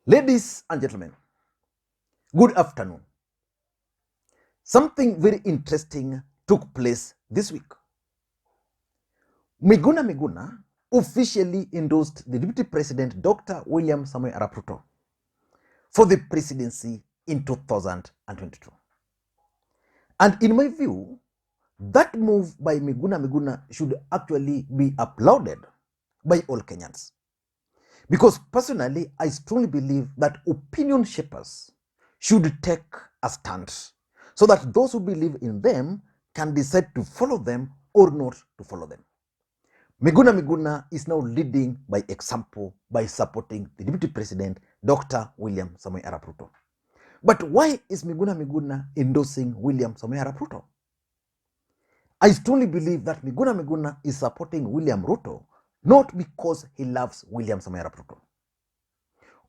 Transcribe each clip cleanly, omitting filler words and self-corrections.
Ladies and gentlemen, good afternoon. Something very interesting took place this week. Miguna officially endorsed the Deputy President Dr. William Samoei Arap Ruto for the presidency in 2022. And in my view, that move by Miguna should actually be applauded by all Kenyans. Because personally, I strongly believe that opinion shapers should take a stand so that those who believe in them can decide to follow them or not to follow them. Miguna is now leading by example by supporting the Deputy President, Dr. William Samoei Arap Ruto. But why is Miguna endorsing William Samoei Arap Ruto? I strongly believe that Miguna is supporting William Ruto not because he loves William Samoei Arap Ruto,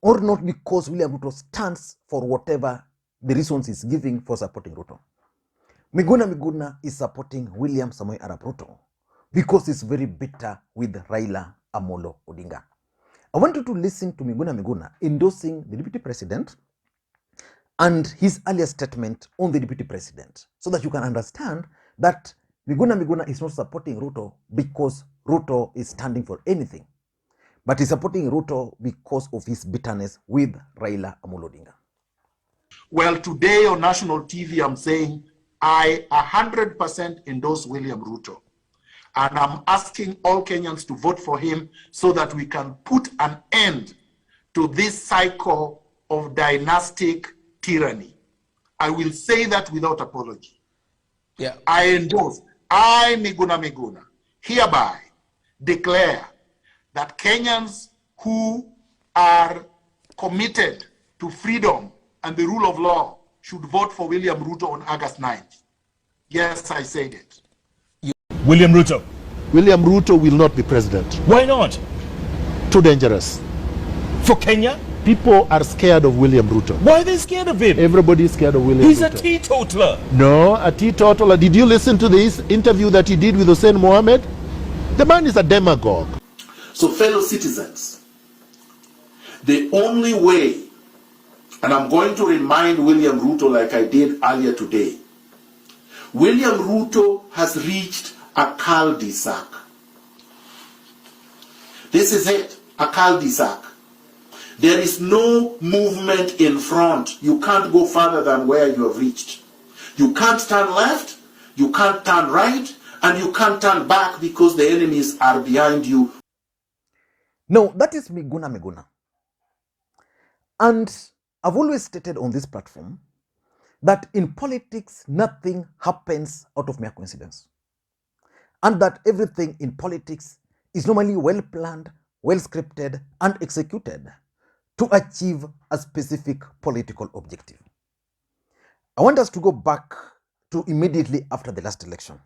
or not because William Ruto stands for whatever the reasons he's giving for supporting Ruto. Miguna is supporting William Samoei Arap Ruto because he's very bitter with Raila Odinga. I want you to listen to Miguna endorsing the Deputy President and his earlier statement on the Deputy President so that you can understand that Miguna is not supporting Ruto because Ruto is standing for anything, but he's supporting Ruto because of his bitterness with Raila Odinga. Well, today on national TV, I'm saying I 100% endorse William Ruto. And I'm asking all Kenyans to vote for him so that we can put an end to this cycle of dynastic tyranny. I will say that without apology. Yeah. I endorse, I, Miguna, hereby declare that Kenyans who are committed to freedom and the rule of law should vote for William Ruto on August 9th. Yes, I said it. William Ruto. William Ruto will not be president. Why not? Too dangerous. For Kenya? People are scared of William Ruto. Why are they scared of him? Everybody is scared of William He's Ruto. a teetotaler. No, a teetotaler. Did you listen to this interview that he did with Hussein Mohammed? The man is a demagogue. So, fellow citizens, the only way, and I'm going to remind William Ruto like I did earlier today, William Ruto has reached a cul-de-sac. This is it, a cul-de-sac. There is no movement in front. You can't go further than where you have reached. You can't turn left, you can't turn right, and you can't turn back because the enemies are behind you. No, that is Miguna. And I've always stated on this platform that in politics, nothing happens out of mere coincidence. And that everything in politics is normally well planned, well scripted, and executed to achieve a specific political objective. I want us to go back to immediately after the last election.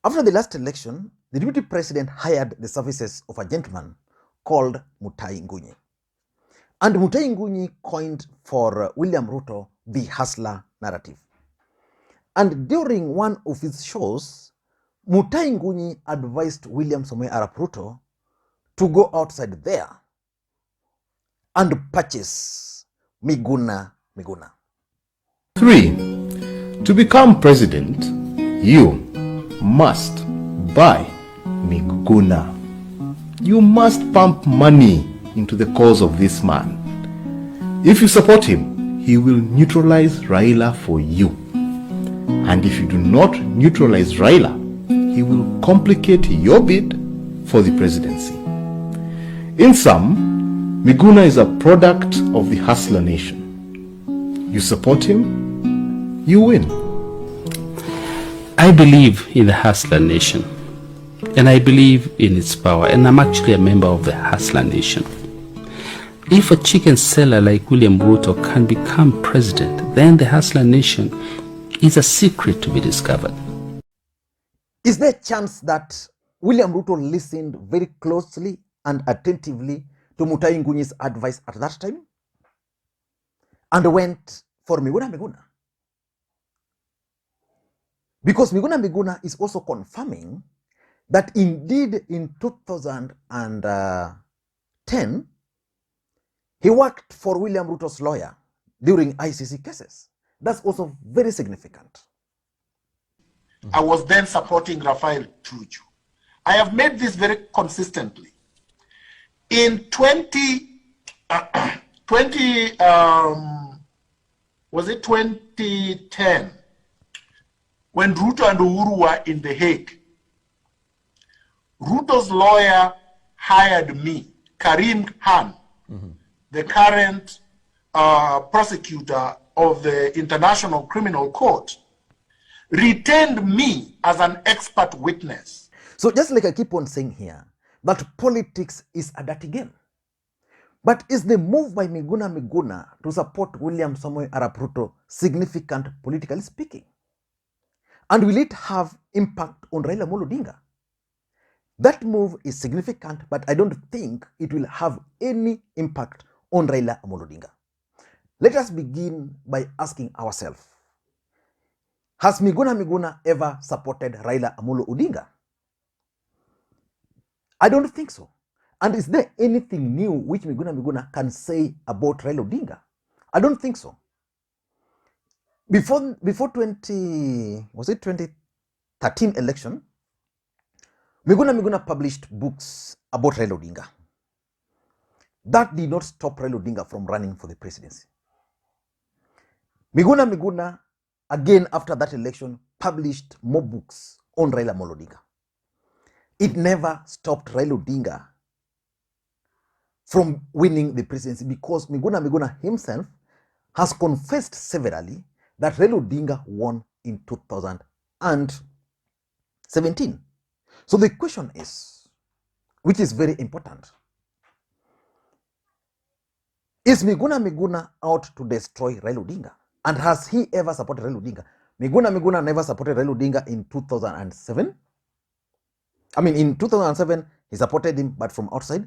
After the last election, the Deputy President hired the services of a gentleman called Mutahi Ngunyi. And Mutahi Ngunyi coined for William Ruto the hustler narrative. And during one of his shows, Mutahi Ngunyi advised William Samoei Arap Ruto to go outside there and purchase Miguna. 3. To become president, you must buy Miguna. You must pump money into the cause of this man. If you support him, he will neutralize Raila for you. And if you do not neutralize Raila, he will complicate your bid for the presidency. In sum, Miguna is a product of the hustler nation. You support him, you win. I believe in the hustler nation, and I believe in its power, and I'm actually a member of the hustler nation. If a chicken seller like William Ruto can become president, then the hustler nation is a secret to be discovered. Is there a chance that William Ruto listened very closely and attentively to Mutahi Ngunyi's advice at that time and went for Miguna? Because Miguna is also confirming that indeed in 2010, He worked for William Ruto's lawyer during ICC cases. That's also very significant. I was then supporting Rafael Tuju. I have made this very consistently. In 2010, when Ruto and Uhuru were in The Hague, Ruto's lawyer hired me, Karim Khan, the current prosecutor of the International Criminal Court, retained me as an expert witness. So just like I keep on saying here, that politics is a dirty game. But is the move by Miguna to support William Samoei Arap Ruto significant politically speaking? And will it have impact on Raila Odinga? That move is significant, but I don't think it will have any impact on Raila Odinga. Let us begin by asking ourselves, has Miguna ever supported Raila Amolo Odinga? I don't think so. And is there anything new which Miguna can say about Raila Odinga? I don't think so. Before 2013 election, Miguna published books about Raila Odinga. That did not stop Raila Odinga from running for the presidency. Miguna, again after that election, published more books on Raila Odinga. It never stopped Raila Odinga from winning the presidency because Miguna himself has confessed severally that Raila Odinga won in 2017. So the question is, which is very important, is Miguna out to destroy Raila Odinga? And has he ever supported Raila Odinga? Miguna never supported Raila Odinga in 2007. I mean, in 2007, he supported him, but from outside.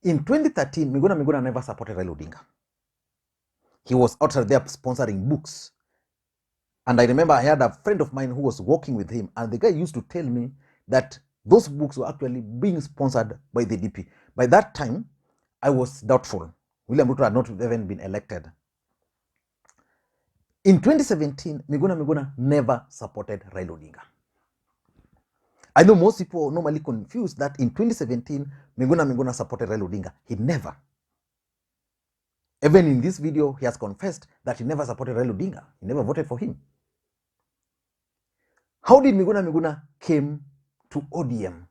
In 2013, Miguna never supported Raila Odinga. He was outside there sponsoring books. And I remember I had a friend of mine who was working with him, and the guy used to tell me that those books were actually being sponsored by the DP. By that time, I was doubtful. William Ruto had not even been elected. In 2017, Miguna never supported Raila Odinga. I know most people normally confuse that in 2017, Miguna supported Raila Odinga. He never. Even in this video, he has confessed that he never supported Raila Odinga. He never voted for him. How did Miguna came to ODM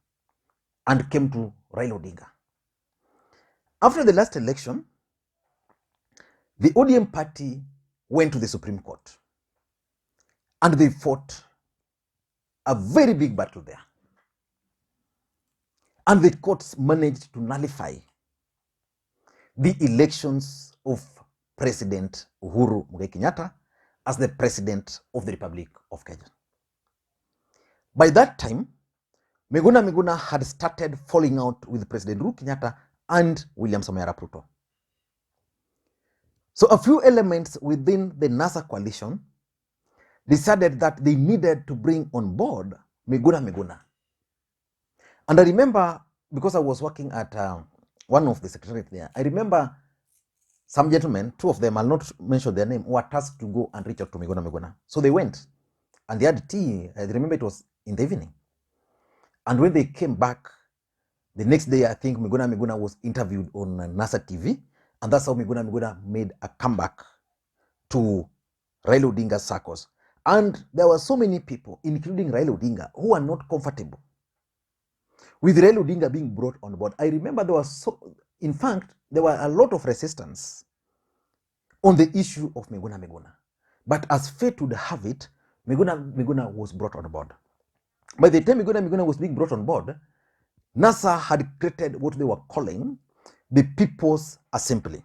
and came to Raila Odinga? After the last election, the ODM party went to the Supreme Court and they fought a very big battle there. And the courts managed to nullify the elections of President Uhuru Kenyatta as the President of the Republic of Kenya. By that time, Miguna had started falling out with President Uhuru Kenyatta and William Samoei Arap Ruto. So a few elements within the NASA coalition decided that they needed to bring on board Miguna. And I remember, because I was working at one of the secretariat there, I remember some gentlemen, two of them, I'll not mention their name, were tasked to go and reach out to Miguna. So they went and they had tea. I remember it was in the evening. And when they came back, the next day, I think Miguna was interviewed on NASA TV. And that's how Miguna made a comeback to Raila Odinga's circles. And there were so many people, including Raila Odinga, who were not comfortable with Raila Odinga being brought on board. I remember there was in fact, there were a lot of resistance on the issue of Miguna. But as fate would have it, Miguna was brought on board. By the time Miguna was being brought on board, NASA had created what they were calling the People's Assembly.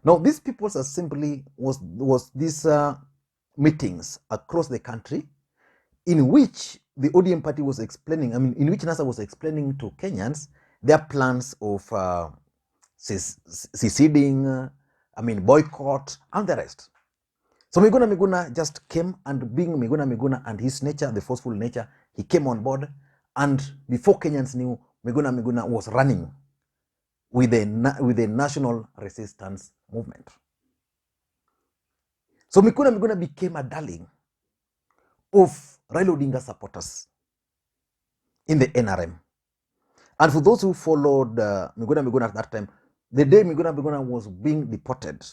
Now, this People's Assembly was these meetings across the country in which the ODM party was explaining, in which NASA was explaining to Kenyans their plans of seceding, boycott, and the rest. So Miguna just came, and being Miguna and his nature, the forceful nature, he came on board, and before Kenyans knew, Miguna was running with the national resistance movement. So Miguna became a darling of Raila Odinga supporters in the NRM. And for those who followed Miguna at that time, the day Miguna was being deported,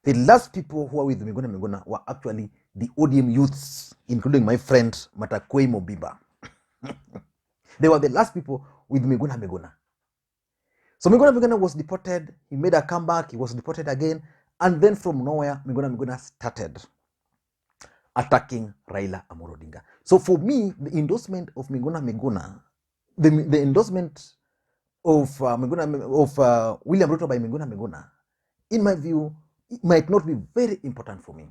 the last people who were with Miguna were actually the ODM youths, including my friend Makwiny Mobiba. They were the last people with Miguna. So Miguna was deported, he made a comeback, he was deported again, and then from nowhere, Miguna started attacking Raila Odinga. So for me, the endorsement of Miguna, the endorsement of William Ruto by Miguna, in my view, it might not be very important for me,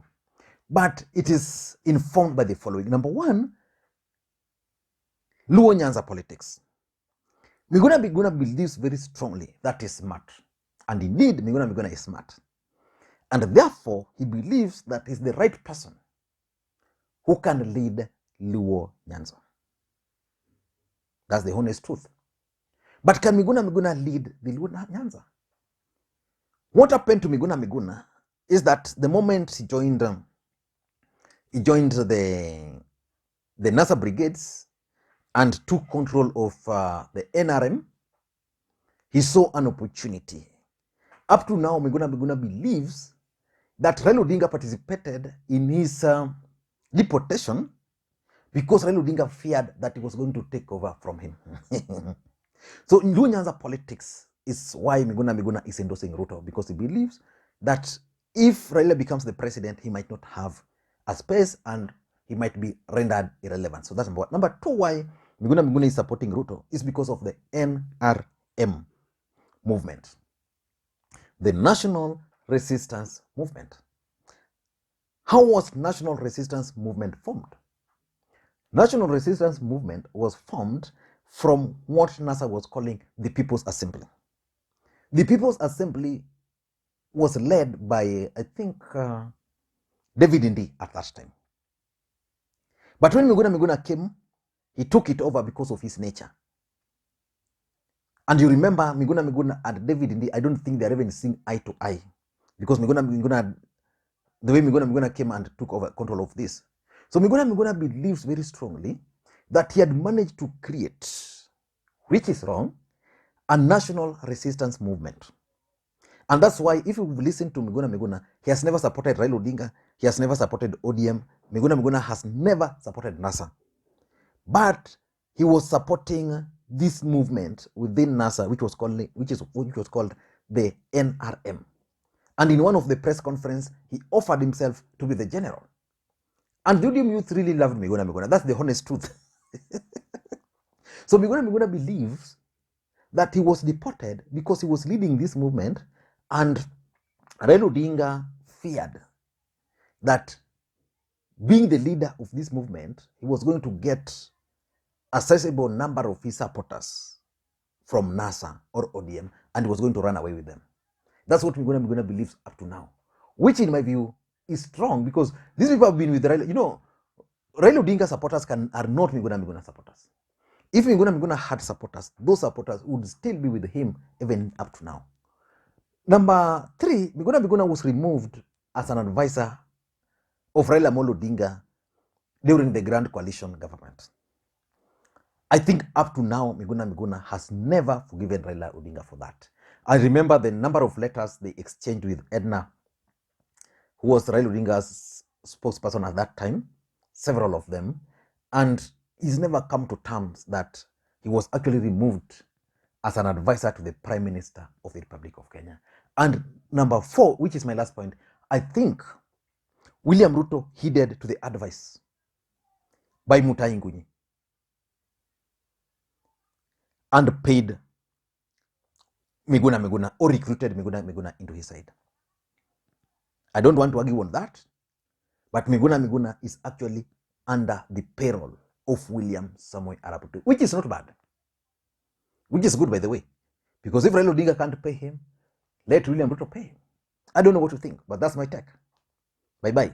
but it is informed by the following. Number one, Luo Nyanza politics. Miguna believes very strongly that is smart, and indeed Miguna is smart, and therefore he believes that he's the right person who can lead Luo Nyanza. That's the honest truth. But can Miguna lead the Luo Nyanza? What happened to Miguna is that the moment he joined the NASA brigades and took control of the NRM, he saw an opportunity. Up to now, Miguna believes that Raila Odinga participated in his deportation because Raila Odinga feared that he was going to take over from him. So in Luo Nyanza politics is why Miguna is endorsing Ruto, because he believes that if Raila becomes the president, he might not have a space and he might be rendered irrelevant. So that's number one. Number two, why Miguna is supporting Ruto is because of the NRM movement, the National Resistance Movement. How was National Resistance Movement formed? National Resistance Movement was formed from what NASA was calling the People's Assembly. The People's Assembly was led by, I think, David Indi at that time. But when Miguna came, he took it over because of his nature. And you remember Miguna and David Indi, I don't think they're even seeing eye to eye, because Miguna, the way Miguna came and took over control of this. So Miguna believes very strongly that he had managed to create, which is wrong, a national resistance movement. And that's why if you listen to Miguna, he has never supported Raila Odinga, he has never supported ODM, Miguna has never supported NASA. But he was supporting this movement within NASA, which was called the NRM. And in one of the press conferences, he offered himself to be the general. And the ODM youth really loved Miguna. That's the honest truth. So Miguna believes that he was deported because he was leading this movement, and Raila Odinga feared that being the leader of this movement, he was going to get a sizable number of his supporters from NASA or ODM, and he was going to run away with them. That's what Miguna believes up to now, which in my view is strong, because these people have been with Raila. You know, Raila Odinga supporters are not Miguna supporters. If Miguna had supporters, those supporters would still be with him even up to now. Number three, Miguna was removed as an advisor of Raila Odinga during the Grand Coalition government. I think up to now, Miguna has never forgiven Raila Odinga for that. I remember the number of letters they exchanged with Edna, who was Raila Odinga's spokesperson at that time, several of them, and he's never come to terms that he was actually removed as an advisor to the Prime Minister of the Republic of Kenya. And number four, which is my last point, I think William Ruto heeded to the advice by Mutahi Ngunyi and paid Miguna or recruited Miguna into his side. I don't want to argue on that, but Miguna is actually under the payroll of William Samoei Arap Ruto, which is not bad, which is good, by the way, because if Raila Odinga can't pay him, let William Ruto pay him. I don't know what you think, but that's my take. Bye-bye.